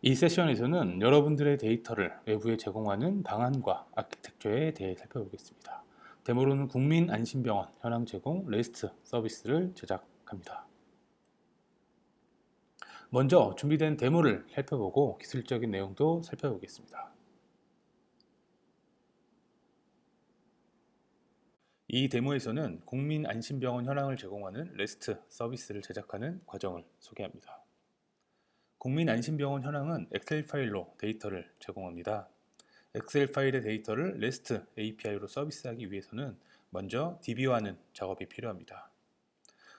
이 세션에서는 여러분들의 데이터를 외부에 제공하는 방안과 아키텍처에 대해 살펴보겠습니다. 데모로는 국민안심병원 현황 제공 레스트 서비스를 제작합니다. 먼저 준비된 데모를 살펴보고 기술적인 내용도 살펴보겠습니다. 이 데모에서는 국민안심병원 현황을 제공하는 레스트 서비스를 제작하는 과정을 소개합니다. 국민안심병원 현황은 엑셀 파일로 데이터를 제공합니다. 엑셀 파일의 데이터를 REST API로 서비스하기 위해서는 먼저 DB화하는 작업이 필요합니다.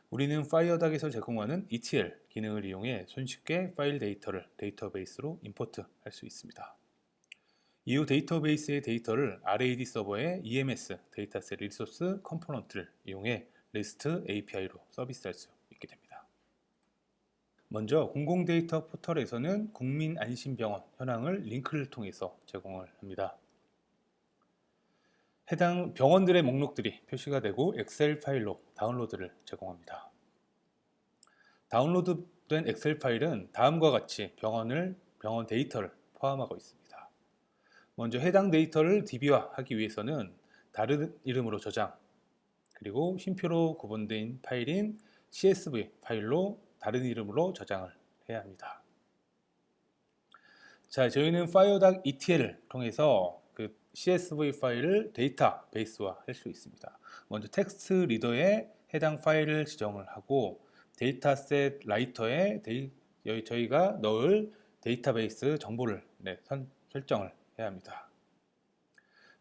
우리는 파이어닥에서 제공하는 ETL 기능을 이용해 손쉽게 파일 데이터를 데이터베이스로 임포트할 수 있습니다. 이후 데이터베이스의 데이터를 RAD 서버의 EMS 데이터셋 리소스 컴포넌트를 이용해 REST API로 서비스할 수 있게 됩니다. 먼저 공공데이터 포털에서는 국민안심병원 현황을 링크를 통해서 제공을 합니다. 해당 병원들의 목록들이 표시가 되고 엑셀 파일로 다운로드를 제공합니다. 다운로드된 엑셀 파일은 다음과 같이 병원 데이터를 포함하고 있습니다. 먼저 해당 데이터를 DB화하기 위해서는 다른 이름으로 저장, 그리고 쉼표로 구분된 파일인 CSV 파일로 다른 이름으로 저장을 해야 합니다. 자, 저희는 파이어닥 ETL을 통해서 그 CSV 파일을 데이터베이스화 할 수 있습니다. 먼저 텍스트 리더에 해당 파일을 지정을 하고 데이터셋 라이터에 저희가 넣을 데이터베이스 정보를 설정을 해야 합니다.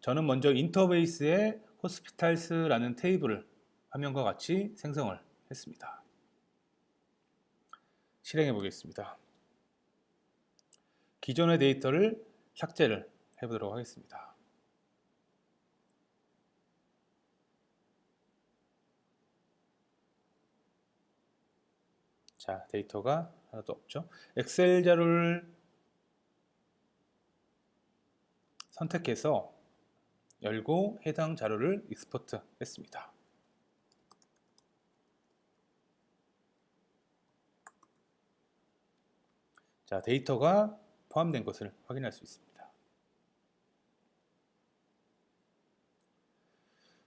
저는 먼저 인터베이스에 호스피탈스라는 테이블을 화면과 같이 생성을 했습니다. 실행해 보겠습니다. 기존의 데이터를 삭제를 해보도록 하겠습니다. 자, 데이터가 하나도 없죠. 엑셀 자료를 선택해서 열고 해당 자료를 익스포트 했습니다. 자, 데이터가 포함된 것을 확인할 수 있습니다.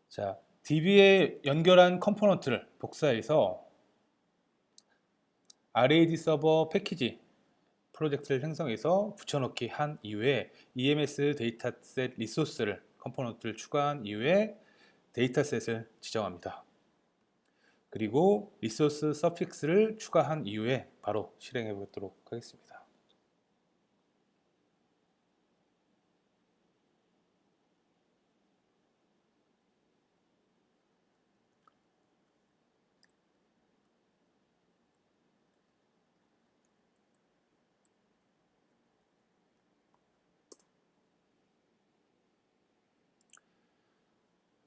자, DB에 연결한 컴포넌트를 복사해서 RAD 서버 패키지 프로젝트를 생성해서 붙여넣기 한 이후에 EMS 데이터셋 리소스를 컴포넌트를 추가한 이후에 데이터셋을 지정합니다. 그리고 리소스 서픽스를 추가한 이후에 바로 실행해 보도록 하겠습니다.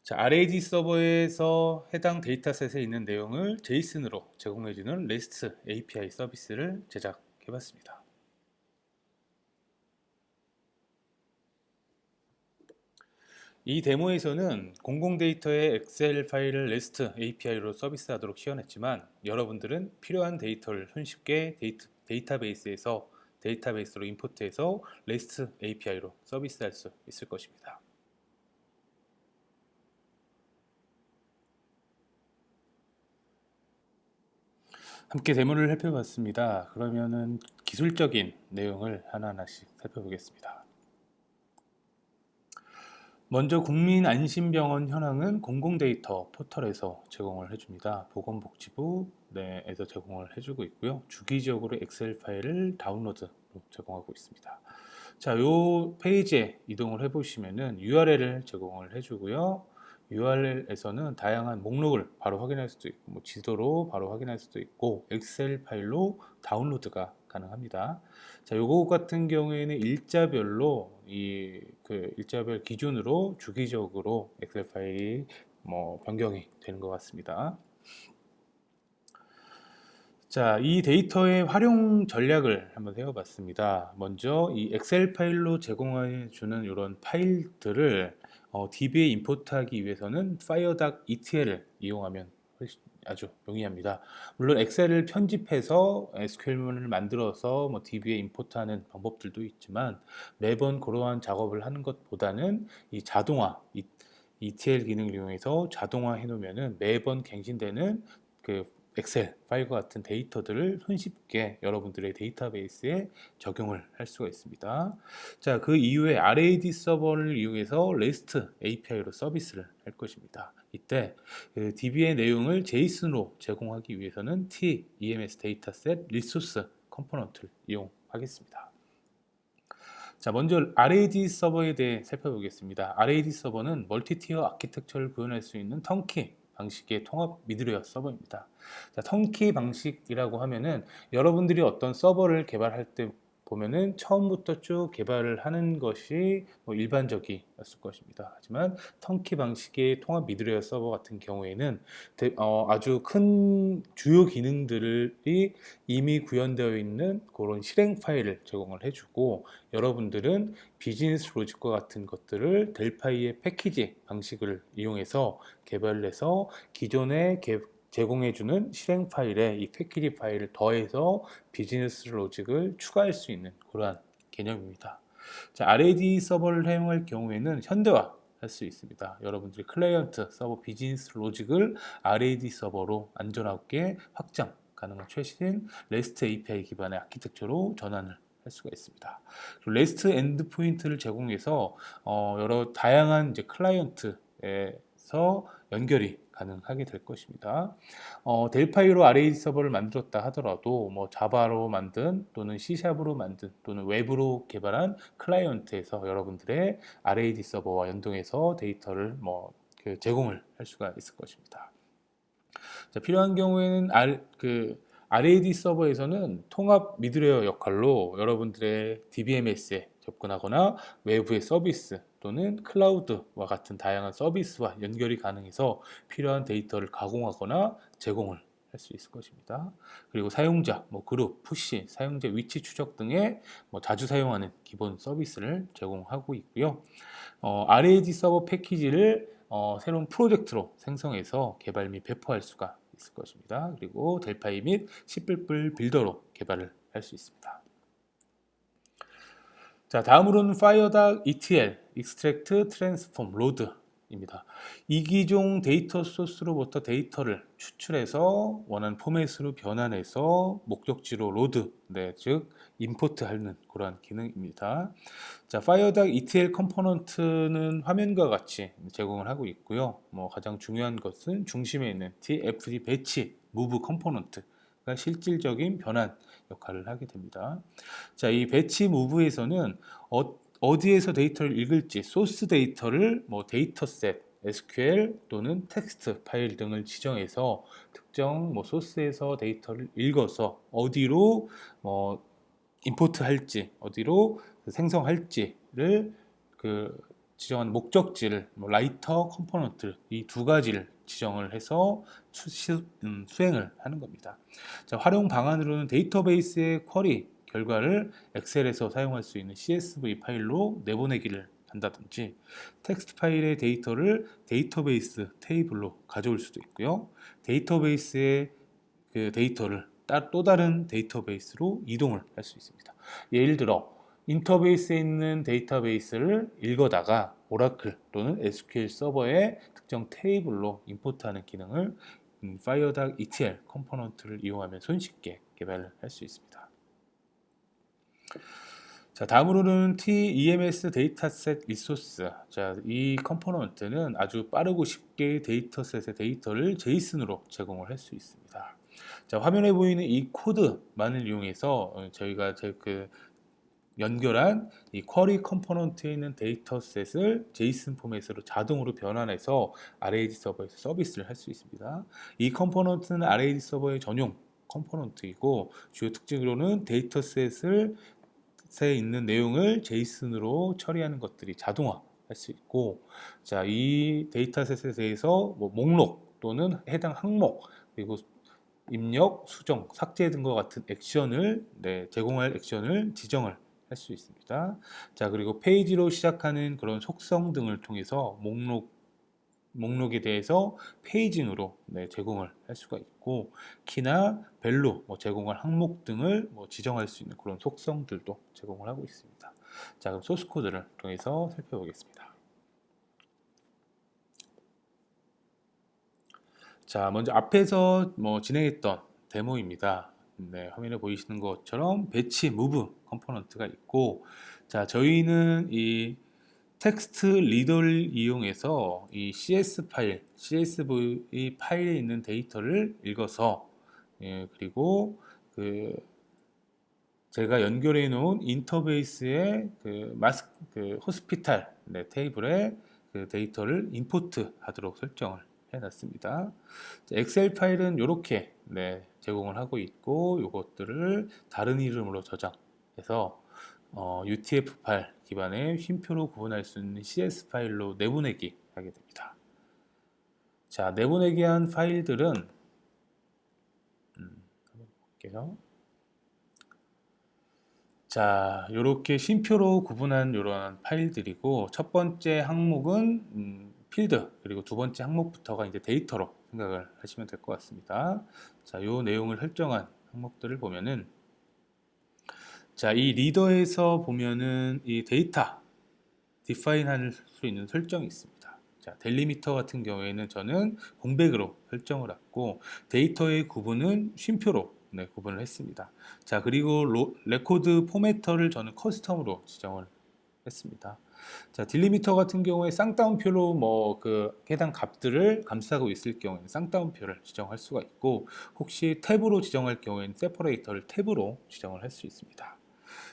자, RAD 서버에서 해당 데이터셋에 있는 내용을 JSON으로 제공해주는 REST API 서비스를 제작해봤습니다. 이 데모에서는 공공 데이터의 엑셀 파일을 REST API로 서비스하도록 시연했지만 여러분들은 필요한 데이터를 손쉽게 데이터베이스에서 데이터베이스로 임포트해서 REST API로 서비스할 수 있을 것입니다. 함께 데모를 살펴봤습니다. 그러면은 기술적인 내용을 하나하나씩 살펴보겠습니다. 먼저 국민안심병원 현황은 공공데이터 포털에서 제공을 해줍니다. 보건복지부에서 제공을 해주고 있고요. 주기적으로 엑셀 파일을 다운로드로 제공하고 있습니다. 자, 이 페이지에 이동을 해보시면은 URL을 제공을 해주고요. URL에서는 다양한 목록을 바로 확인할 수도 있고, 뭐 지도로 바로 확인할 수도 있고, 엑셀 파일로 다운로드가 가능합니다. 자, 요거 같은 경우에는 일자별로 일자별 기준으로 주기적으로 엑셀 파일이 변경이 되는 것 같습니다. 자, 이 데이터의 활용 전략을 한번 세워봤습니다. 먼저 이 엑셀 파일로 제공해주는 이런 파일들을 DB에 임포트하기 위해서는 파이어닥 ETL을 이용하면 아주 용이합니다. 물론 엑셀을 편집해서 SQL문을 만들어서 뭐 DB에 임포트하는 방법들도 있지만 매번 그러한 작업을 하는 것보다는 이 자동화, ETL 기능을 이용해서 자동화 해놓으면은 매번 갱신되는 그 엑셀 파일과 같은 데이터들을 손쉽게 여러분들의 데이터베이스에 적용을 할 수가 있습니다. 자, 그 이후에 RAD 서버를 이용해서 REST API로 서비스를 할 것입니다. 이때 그 DB의 내용을 JSON으로 제공하기 위해서는 EMS 데이터셋 리소스 컴포넌트를 이용하겠습니다. 자, 먼저 RAD 서버에 대해 살펴보겠습니다. RAD 서버는 멀티티어 아키텍처를 구현할 수 있는 턴키 방식의 통합 미드웨어 서버입니다. 자, 턴키 방식이라고 하면은 여러분들이 어떤 서버를 개발할 때 보면은 처음부터 쭉 개발을 하는 것이 뭐 일반적이었을 것입니다. 하지만 턴키 방식의 통합 미드웨어 서버 같은 경우에는 아주 큰 주요 기능들이 이미 구현되어 있는 그런 실행 파일을 제공을 해주고 여러분들은 비즈니스 로직과 같은 것들을 델파이의 패키지 방식을 이용해서 개발을 해서 기존에 제공해주는 실행 파일에 이 패키지 파일을 더해서 비즈니스 로직을 추가할 수 있는 그러한 개념입니다. 자, RAD 서버를 사용할 경우에는 현대화 할 수 있습니다. 여러분들이 클라이언트 서버 비즈니스 로직을 RAD 서버로 안전하게 확장 가능한 최신 REST API 기반의 아키텍처로 전환을 할 수가 있습니다. REST 엔드포인트를 제공해서 여러 다양한 이제 클라이언트에서 연결이 가능하게 될 것입니다. 델파이로 RAD 서버를 만들었다 하더라도 뭐 자바로 만든 또는 C샵으로 만든 또는 웹으로 개발한 클라이언트에서 여러분들의 RAD 서버와 연동해서 데이터를 제공을 할 수가 있을 것입니다. 자, 필요한 경우에는 RAD 서버에서는 통합 미드웨어 역할로 여러분들의 DBMS에 접근하거나 외부의 서비스 또는 클라우드와 같은 다양한 서비스와 연결이 가능해서 필요한 데이터를 가공하거나 제공을 할 수 있을 것입니다. 그리고 사용자, 그룹, 푸시, 사용자 위치 추적 등의 자주 사용하는 기본 서비스를 제공하고 있고요. RAD 서버 패키지를 새로운 프로젝트로 생성해서 개발 및 배포할 수가 있을 것입니다. 그리고 델파이 및 C++ 빌더로 개발을 할 수 있습니다. 자, 다음으로는 FireDAG ETL, Extract, Transform, Load입니다. 이기종 데이터 소스로부터 데이터를 추출해서 원하는 포맷으로 변환해서 목적지로 로드, 즉 임포트하는 그러한 기능입니다. 자, FireDAG ETL 컴포넌트는 화면과 같이 제공을 하고 있고요. 가장 중요한 것은 중심에 있는 TFD 배치, Move 컴포넌트가 실질적인 변환 역할을 하게 됩니다. 자, 이 배치 무브에서는 어디에서 데이터를 읽을지 소스 데이터를 데이터셋, SQL 또는 텍스트 파일 등을 지정해서 특정 소스에서 데이터를 읽어서 어디로 임포트 할지, 어디로 생성할지를 지정한 목적지를 라이터 컴포넌트 이 두 가지를 지정을 해서 수행을 하는 겁니다. 자, 활용 방안으로는 데이터베이스의 쿼리 결과를 엑셀에서 사용할 수 있는 CSV 파일로 내보내기를 한다든지 텍스트 파일의 데이터를 데이터베이스 테이블로 가져올 수도 있고요. 데이터베이스의 그 데이터를 또 다른 데이터베이스로 이동을 할 수 있습니다. 예를 들어 인터베이스에 있는 데이터베이스를 읽어다가 오라클 또는 SQL 서버의 특정 테이블로 임포트하는 기능을 FireDAG ETL 컴포넌트를 이용하면 손쉽게 개발을 할 수 있습니다. 자, 다음으로는 EMS 데이터셋 리소스. 자, 이 컴포넌트는 아주 빠르고 쉽게 데이터셋의 데이터를 JSON으로 제공을 할 수 있습니다. 자, 화면에 보이는 이 코드만을 이용해서 저희가 연결한 이 쿼리 컴포넌트에 있는 데이터셋을 JSON 포맷으로 자동으로 변환해서 RAD 서버에서 서비스를 할 수 있습니다. 이 컴포넌트는 RAD 서버의 전용 컴포넌트이고 주요 특징으로는 데이터셋에 있는 내용을 JSON으로 처리하는 것들이 자동화 할 수 있고, 자, 이 데이터셋에 대해서 목록 또는 해당 항목 그리고 입력, 수정, 삭제 등과 같은 액션을 제공할 액션을 지정을 할 수 있습니다. 자, 그리고 페이지로 시작하는 그런 속성 등을 통해서 목록 목록에 대해서 페이징으로 제공을 할 수가 있고, 키나 밸류, 제공할 항목 등을 지정할 수 있는 그런 속성들도 제공을 하고 있습니다. 자, 그럼 소스 코드를 통해서 살펴보겠습니다. 자, 먼저 앞에서 진행했던 데모입니다. 화면에 보이시는 것처럼 배치, 무브 컴포넌트가 있고, 자, 저희는 이 텍스트 리더를 이용해서 이 CS 파일, CSV 파일에 있는 데이터를 읽어서, 그리고 그 제가 연결해 놓은 인터페이스의 그 호스피탈 테이블에 그 데이터를 임포트 하도록 설정을 해 놨습니다. 엑셀 파일은 이렇게 제공을 하고 있고, 이것들을 다른 이름으로 저장해서 UTF 파일 기반의 쉼표로 구분할 수 있는 CS 파일로 내보내기 하게 됩니다. 자, 내보내기 한 파일들은 한번 볼게요. 자, 이렇게 쉼표로 구분한 이런 파일들이고, 첫 번째 항목은 필드, 그리고 두 번째 항목부터가 이제 데이터로 생각을 하시면 될 것 같습니다. 자, 이 내용을 설정한 항목들을 보면은, 자, 이 리더에서 보면은 이 데이터 디파인 할 수 있는 설정이 있습니다. 자, 델리미터 같은 경우에는 저는 공백으로 설정을 했고, 데이터의 구분은 쉼표로 구분을 했습니다. 자, 그리고 레코드 포매터를 저는 커스텀으로 지정을 했습니다. 자, 딜리미터 같은 경우에 쌍따옴표로 해당 값들을 감싸고 있을 경우에는 쌍따옴표를 지정할 수가 있고, 혹시 탭으로 지정할 경우에는 세퍼레이터를 탭으로 지정을 할 수 있습니다.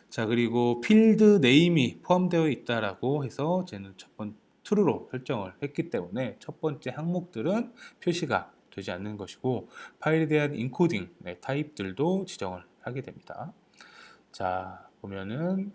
자, 그리고 필드 네임이 포함되어 있다라고 해서 저는 첫 번째 true로 설정을 했기 때문에 첫 번째 항목들은 표시가 되지 않는 것이고, 파일에 대한 인코딩 타입들도 지정을 하게 됩니다. 자, 보면은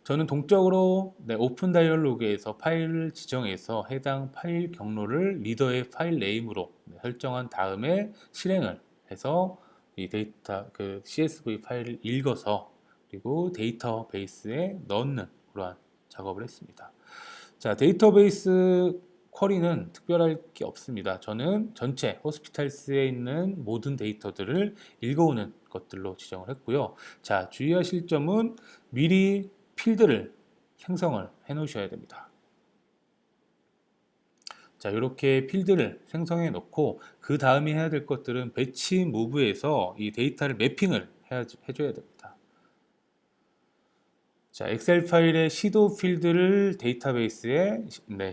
저는 동적으로 오픈 다이얼로그에서 파일을 지정해서 해당 파일 경로를 리더의 파일 네임으로 설정한 다음에 실행을 해서 이 데이터 CSV 파일을 읽어서 그리고 데이터베이스에 넣는 그러한 작업을 했습니다. 자, 데이터베이스 쿼리는 특별할 게 없습니다. 저는 전체 호스피탈스에 있는 모든 데이터들을 읽어오는 것들로 지정을 했고요. 자, 주의하실 점은 미리 필드를 생성을 해 놓으셔야 됩니다. 자, 이렇게 필드를 생성해 놓고 그 다음에 해야 될 것들은 배치 무브에서 이 데이터를 매핑을 해줘야 됩니다. 자, 엑셀 파일의 시도 필드를 데이터베이스에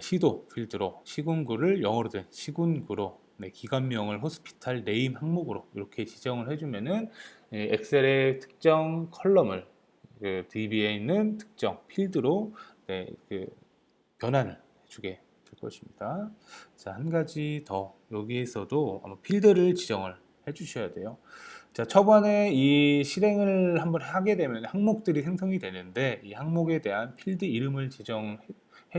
시도 필드로, 시군구를 영어로 된 시군구로, 기관명을 호스피탈 네임 항목으로 이렇게 지정을 해주면은 엑셀의 특정 컬럼을 DB에 있는 특정 필드로 변환을 해주게 될 것입니다. 자, 한 가지 더, 여기에서도 아마 필드를 지정을 해주셔야 돼요. 자, 초반에 이 실행을 한번 하게 되면 항목들이 생성이 되는데, 이 항목에 대한 필드 이름을 지정해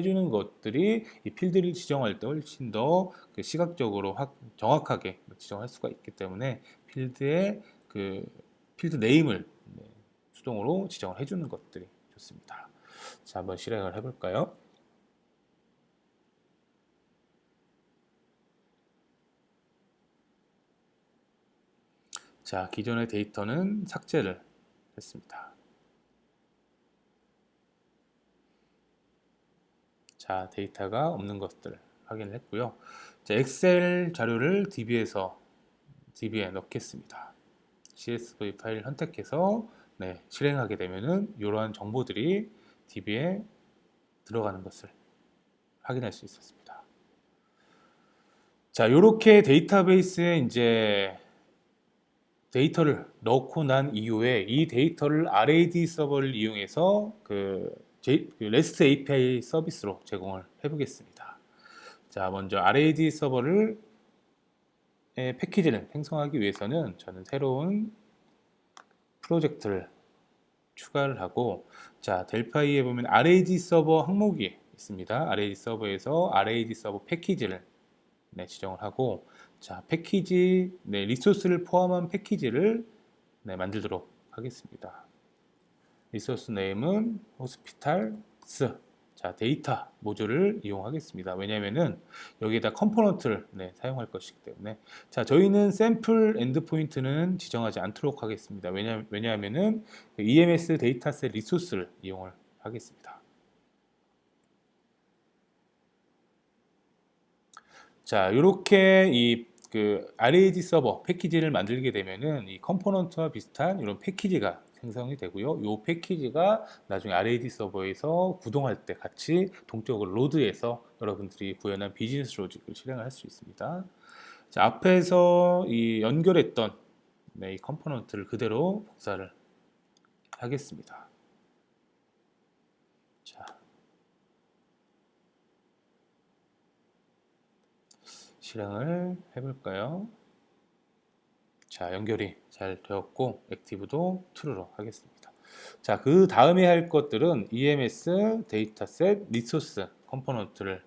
주는 것들이 이 필드를 지정할 때 훨씬 더 시각적으로 정확하게 지정할 수가 있기 때문에 필드의 필드 네임을 수동으로 지정을 해주는 것들이 좋습니다. 자, 한번 실행을 해볼까요? 자, 기존의 데이터는 삭제를 했습니다. 자, 데이터가 없는 것들을 확인을 했고요. 자, 엑셀 자료를 DB에 넣겠습니다. CSV 파일을 선택해서 실행하게 되면은 이러한 정보들이 DB에 들어가는 것을 확인할 수 있었습니다. 자, 이렇게 데이터베이스에 이제 데이터를 넣고 난 이후에 이 데이터를 RAD 서버를 이용해서 REST API 서비스로 제공을 해보겠습니다. 자, 먼저 RAD 서버를 패키지를 생성하기 위해서는 저는 새로운 프로젝트를 추가를 하고, 자, 델파이에 보면 RAD 서버 항목이 있습니다. RAD 서버에서 RAD 서버 패키지를 지정을 하고, 자, 패키지 리소스를 포함한 패키지를 만들도록 하겠습니다. 리소스 네임은 호스피탈스 자, 데이터 모듈을 이용하겠습니다. 왜냐하면은 여기에다 컴포넌트를 사용할 것이기 때문에. 자, 저희는 샘플 엔드포인트는 지정하지 않도록 하겠습니다. 왜냐하면은 그 EMS 데이터셋 리소스를 이용을 하겠습니다. 자, 이렇게 그 RAD 서버 패키지를 만들게 되면은 이 컴포넌트와 비슷한 이런 패키지가 생성이 되고요. 이 패키지가 나중에 RAD 서버에서 구동할 때 같이 동적으로 로드해서 여러분들이 구현한 비즈니스 로직을 실행을 할 수 있습니다. 자, 앞에서 이 연결했던 이 컴포넌트를 그대로 복사를 하겠습니다. 자, 실행을 해볼까요? 자, 연결이 잘 되었고 액티브도 true로 하겠습니다. 자, 그 다음에 할 것들은 EMS 데이터셋 리소스 컴포넌트를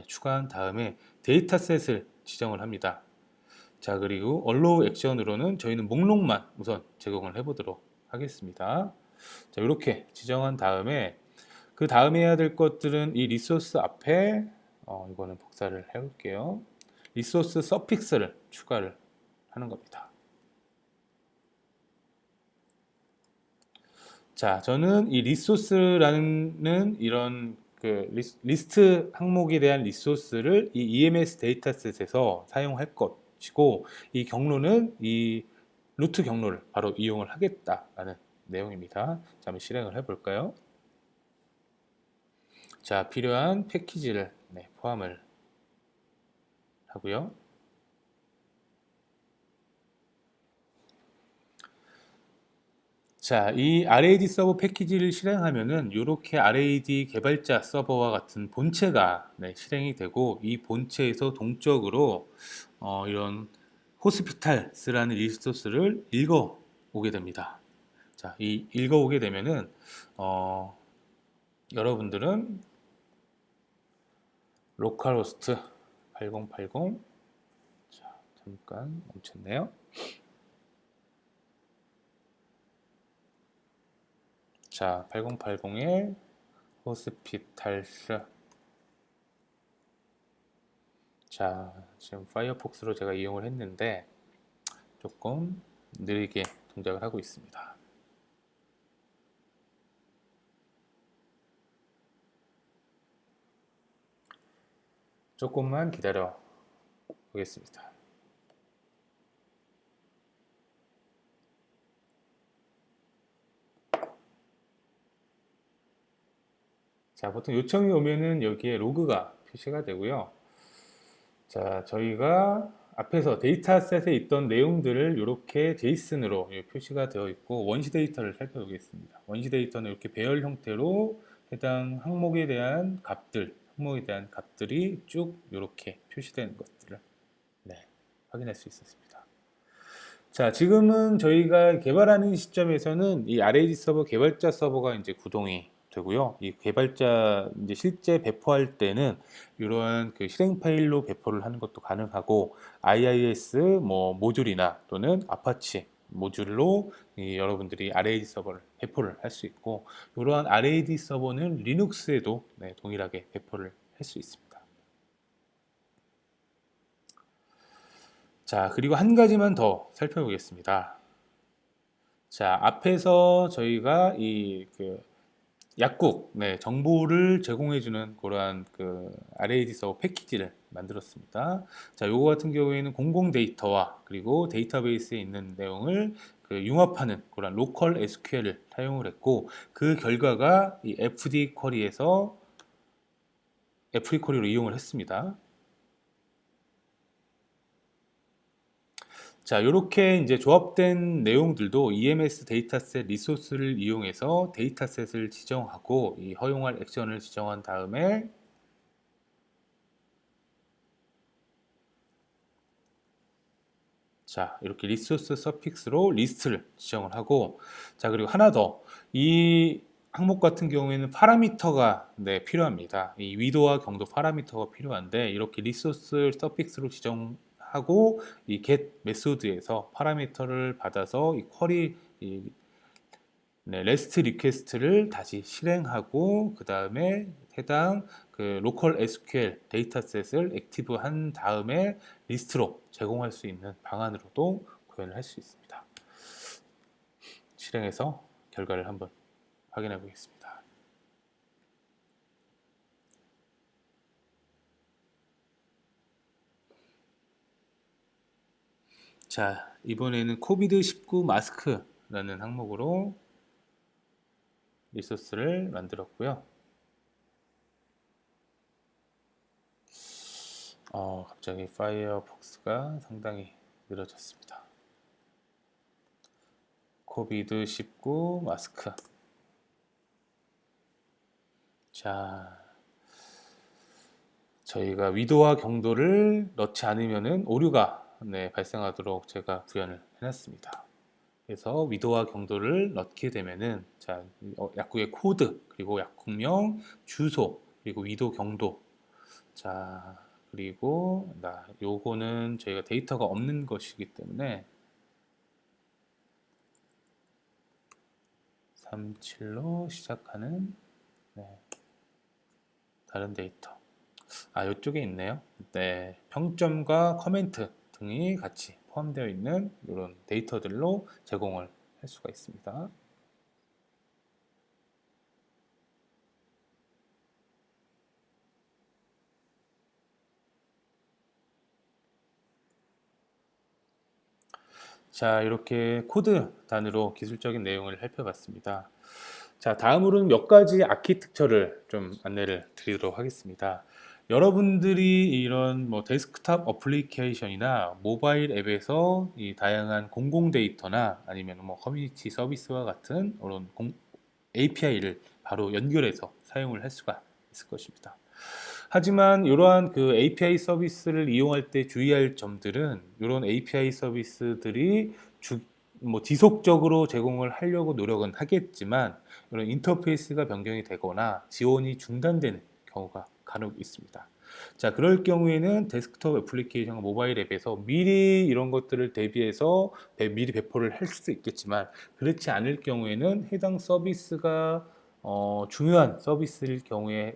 추가한 다음에 데이터셋을 지정을 합니다. 자, 그리고 allow 액션으로는 저희는 목록만 우선 제공을 해보도록 하겠습니다. 자, 이렇게 지정한 다음에 그 다음에 해야 될 것들은 이 리소스 앞에 이거는 복사를 해볼게요. 리소스 서픽스를 추가를 하는 겁니다. 자, 저는 이 리소스라는 이런 그 리스트 항목에 대한 리소스를 이 EMS 데이터셋에서 사용할 것이고, 이 경로는 이 루트 경로를 바로 이용을 하겠다라는 내용입니다. 자, 한번 실행을 해볼까요? 자, 필요한 패키지를 포함을 하고요. 자, 이 RAD 서버 패키지를 실행하면은 이렇게 RAD 개발자 서버와 같은 본체가 실행이 되고, 이 본체에서 동적으로 이런 호스피탈스라는 리소스를 읽어 오게 됩니다. 자, 이 읽어 오게 되면은 여러분들은 로컬호스트 8080, 자, 잠깐 멈췄네요. 자, 8080의 호스피탈스. 자, 지금 파이어폭스로 제가 이용을 했는데 조금 느리게 동작을 하고 있습니다. 조금만 기다려 보겠습니다. 자, 보통 요청이 오면은 여기에 로그가 표시가 되고요. 자, 저희가 앞에서 데이터셋에 있던 내용들을 이렇게 제이슨으로 표시가 되어 있고, 원시 데이터를 살펴보겠습니다. 원시 데이터는 이렇게 배열 형태로 해당 항목에 대한 값들이 쭉 이렇게 표시되는 것들을 확인할 수 있었습니다. 자, 지금은 저희가 개발하는 시점에서는 이 RAD 서버 개발자 서버가 이제 구동이 되고요. 이 개발자 이제 실제 배포할 때는 이러한 그 실행 파일로 배포를 하는 것도 가능하고, IIS 모듈이나 또는 아파치 모듈로 여러분들이 RAD 서버를 배포를 할 수 있고, 이러한 RAD 서버는 리눅스에도 동일하게 배포를 할 수 있습니다. 자, 그리고 한 가지만 더 살펴보겠습니다. 자, 앞에서 저희가 그 약국 정보를 제공해주는 그러한 그 RAD 서버 패키지를 만들었습니다. 자, 요거 같은 경우에는 공공 데이터와 그리고 데이터베이스에 있는 내용을 그 융합하는 그런 로컬 SQL을 사용을 했고, 그 결과가 이 FD 쿼리로 이용을 했습니다. 자, 이렇게 이제 조합된 내용들도 EMS 데이터셋 리소스를 이용해서 데이터셋을 지정하고 이 허용할 액션을 지정한 다음에, 자, 이렇게 리소스 서픽스로 리스트를 지정을 하고, 자, 그리고 하나 더, 이 항목 같은 경우에는 파라미터가 필요합니다. 이 위도와 경도 파라미터가 필요한데, 이렇게 리소스 서픽스로 지정하고 이 get 메소드에서 파라미터를 받아서 이 쿼리 네, REST 리퀘스트를 다시 실행하고 그 다음에 해당 그 로컬 SQL 데이터셋을 액티브한 다음에 리스트로 제공할 수 있는 방안으로도 구현을 할 수 있습니다. 실행해서 결과를 한번 확인해 보겠습니다. 자, 이번에는 코비드-19 마스크라는 항목으로 리소스를 만들었고요. 갑자기 파이어폭스가 상당히 느려졌습니다. 코비드-19 마스크. 자, 저희가 위도와 경도를 넣지 않으면은 오류가 발생하도록 제가 구현을 해놨습니다. 그래서 위도와 경도를 넣게 되면은 자, 약국의 코드, 그리고 약국명, 주소, 그리고 위도, 경도. 자, 그리고 요거는 저희가 데이터가 없는 것이기 때문에 37로 시작하는 다른 데이터. 이쪽에 있네요. 네, 평점과 커멘트 등이 같이 포함되어 있는 이런 데이터들로 제공을 할 수가 있습니다. 자, 이렇게 코드 단위로 기술적인 내용을 살펴봤습니다. 자, 다음으로는 몇 가지 아키텍처를 좀 안내를 드리도록 하겠습니다. 여러분들이 이런 데스크탑 어플리케이션이나 모바일 앱에서 이 다양한 공공 데이터나 아니면 커뮤니티 서비스와 같은 이런 API를 바로 연결해서 사용을 할 수가 있을 것입니다. 하지만 이러한 그 API 서비스를 이용할 때 주의할 점들은 이런 API 서비스들이 지속적으로 제공을 하려고 노력은 하겠지만 이런 인터페이스가 변경이 되거나 지원이 중단되는 경우가 간혹 있습니다. 자, 그럴 경우에는 데스크톱 애플리케이션, 모바일 앱에서 미리 이런 것들을 대비해서 미리 배포를 할 수 있겠지만 그렇지 않을 경우에는 해당 서비스가 중요한 서비스일 경우에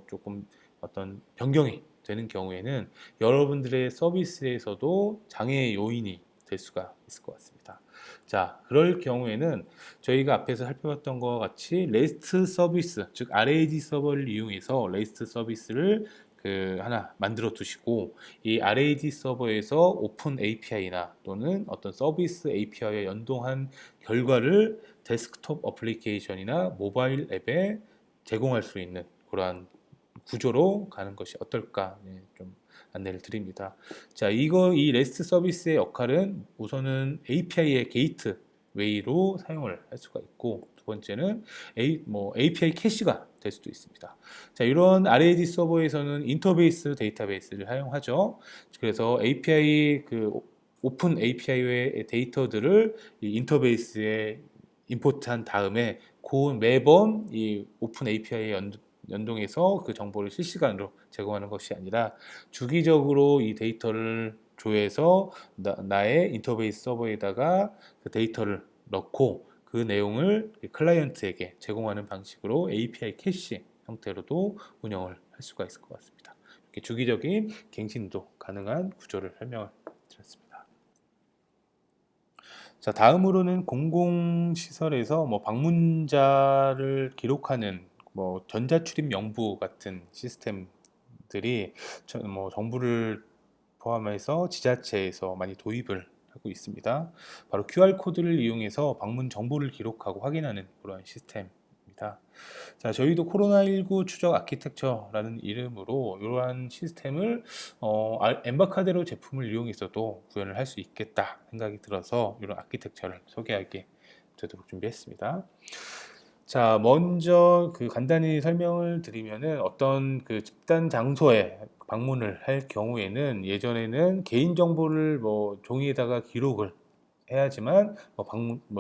조금 어떤 변경이 되는 경우에는 여러분들의 서비스에서도 장애 요인이 될 수가 있을 것 같습니다. 자, 그럴 경우에는 저희가 앞에서 살펴봤던 것과 같이 REST 서비스, 즉 RAD 서버를 이용해서 REST 서비스를 하나 만들어 두시고 이 RAD 서버에서 오픈 API나 또는 어떤 서비스 API에 연동한 결과를 데스크톱 어플리케이션이나 모바일 앱에 제공할 수 있는 그러한 구조로 가는 것이 어떨까 좀 안내를 드립니다. 자, 이 REST 서비스의 역할은 우선은 API의 게이트웨이로 사용을 할 수가 있고 두 번째는 API 캐시가 될 수도 있습니다. 자, 이런 RAD 서버에서는 인터베이스 데이터베이스를 사용하죠. 그래서 API 오픈 API의 데이터들을 이 인터베이스에 임포트한 다음에 매번 이 오픈 API에 연동해서 그 정보를 실시간으로 제공하는 것이 아니라 주기적으로 이 데이터를 조회해서 나의 인터페이스 서버에다가 그 데이터를 넣고 그 내용을 클라이언트에게 제공하는 방식으로 API 캐시 형태로도 운영을 할 수가 있을 것 같습니다. 이렇게 주기적인 갱신도 가능한 구조를 설명을 드렸습니다. 자, 다음으로는 공공시설에서 방문자를 기록하는 전자출입 명부 같은 시스템들이 정부를 포함해서 지자체에서 많이 도입을 하고 있습니다. 바로 QR코드를 이용해서 방문 정보를 기록하고 확인하는 그런 시스템입니다. 자, 저희도 코로나19 추적 아키텍처라는 이름으로 이러한 시스템을 엠바카데로 제품을 이용해서도 구현을 할 수 있겠다 생각이 들어서 이런 아키텍처를 소개하게 되도록 준비했습니다. 자, 먼저 간단히 설명을 드리면은 어떤 집단 장소에 방문을 할 경우에는 예전에는 개인 정보를 종이에다가 기록을 해야지만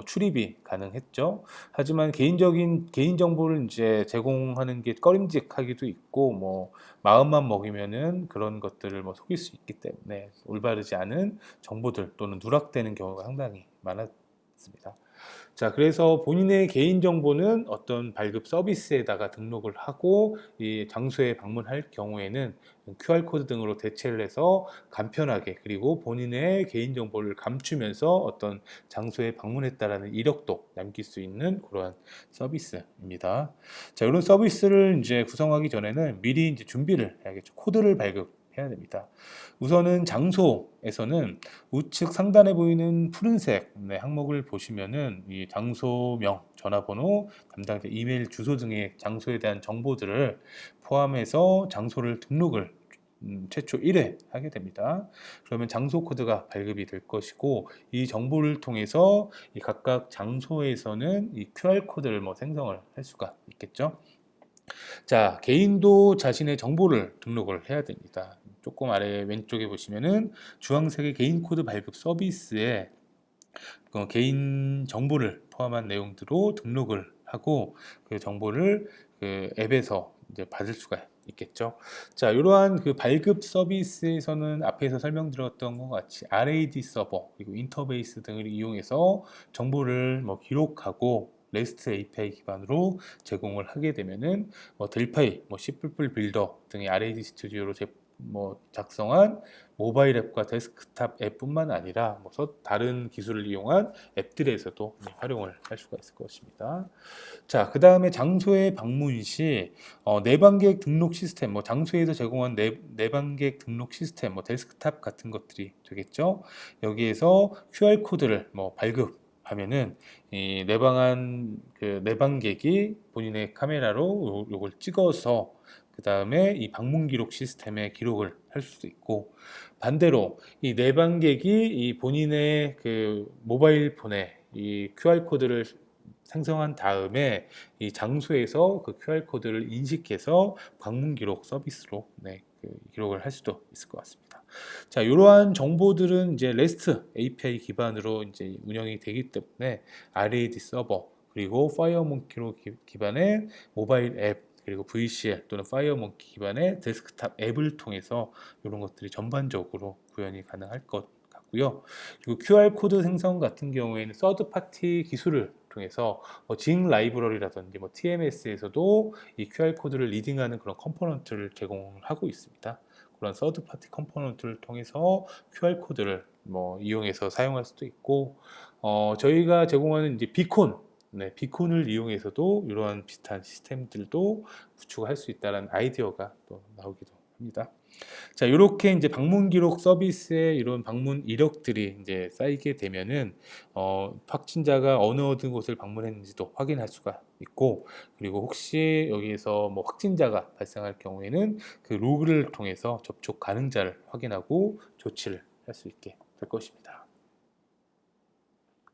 출입이 가능했죠. 하지만 개인 정보를 이제 제공하는 게 꺼림직하기도 있고 마음만 먹이면은 그런 것들을 속일 수 있기 때문에 올바르지 않은 정보들 또는 누락되는 경우가 상당히 많았습니다. 자, 그래서 본인의 개인정보는 어떤 발급 서비스에다가 등록을 하고 이 장소에 방문할 경우에는 QR코드 등으로 대체를 해서 간편하게 그리고 본인의 개인정보를 감추면서 어떤 장소에 방문했다라는 이력도 남길 수 있는 그러한 서비스입니다. 자, 이런 서비스를 이제 구성하기 전에는 미리 이제 준비를 해야겠죠. 코드를 발급해야 됩니다. 우선은 장소에서는 우측 상단에 보이는 푸른색 항목을 보시면은 이 장소명, 전화번호, 담당자 이메일 주소 등의 장소에 대한 정보들을 포함해서 장소를 등록을 최초 1회 하게 됩니다. 그러면 장소 코드가 발급이 될 것이고 이 정보를 통해서 이 각각 장소에서는 이 QR 코드를 뭐 생성을 할 수가 있겠죠. 자, 개인도 자신의 정보를 등록을 해야 됩니다. 조금 아래 왼쪽에 보시면은 주황색의 개인 코드 발급 서비스에 개인 정보를 포함한 내용들로 등록을 하고 그 정보를 그 앱에서 이제 받을 수가 있겠죠. 자, 이러한 그 발급 서비스에서는 앞에서 설명드렸던 것 같이 RAD 서버 그리고 인터베이스 등을 이용해서 정보를 뭐 기록하고 REST API 기반으로 제공을 하게 되면은 델파이, C++ 빌더 등의 RAD 스튜디오로 작성한 모바일 앱과 데스크탑 앱뿐만 아니라 다른 기술을 이용한 앱들에서도 활용을 할 수가 있을 것입니다. 자, 그 다음에 장소에 방문 시 내방객 등록 시스템, 장소에서 제공한 내방객 등록 시스템, 데스크탑 같은 것들이 되겠죠. 여기에서 QR 코드를 발급하면은 이 내방객이 본인의 카메라로 요걸 찍어서 그 다음에 이 방문 기록 시스템에 기록을 할 수도 있고, 반대로 이 내방객이 이 본인의 그 모바일 폰에 이 QR 코드를 생성한 다음에 이 장소에서 그 QR 코드를 인식해서 방문 기록 서비스로 기록을 할 수도 있을 것 같습니다. 자, 이러한 정보들은 이제 REST API 기반으로 이제 운영이 되기 때문에 RAD 서버 그리고 파이어몽키로 기반의 모바일 앱 그리고 VCL 또는 파이어몽키 기반의 데스크탑 앱을 통해서 이런 것들이 전반적으로 구현이 가능할 것 같고요. 그리고 QR 코드 생성 같은 경우에는 서드 파티 기술을 통해서 징 라이브러리라든지 TMS에서도 이 QR 코드를 리딩하는 그런 컴포넌트를 제공하고 있습니다. 그런 서드 파티 컴포넌트를 통해서 QR 코드를 이용해서 사용할 수도 있고, 저희가 제공하는 이제 비콘을 이용해서도 이러한 비슷한 시스템들도 구축할 수 있다는 아이디어가 또 나오기도 합니다. 자, 이렇게 이제 방문 기록 서비스에 이런 방문 이력들이 이제 쌓이게 되면은 확진자가 어느 곳을 방문했는지도 확인할 수가 있고, 그리고 혹시 여기에서 확진자가 발생할 경우에는 그 로그를 통해서 접촉 가능자를 확인하고 조치를 할 수 있게 될 것입니다.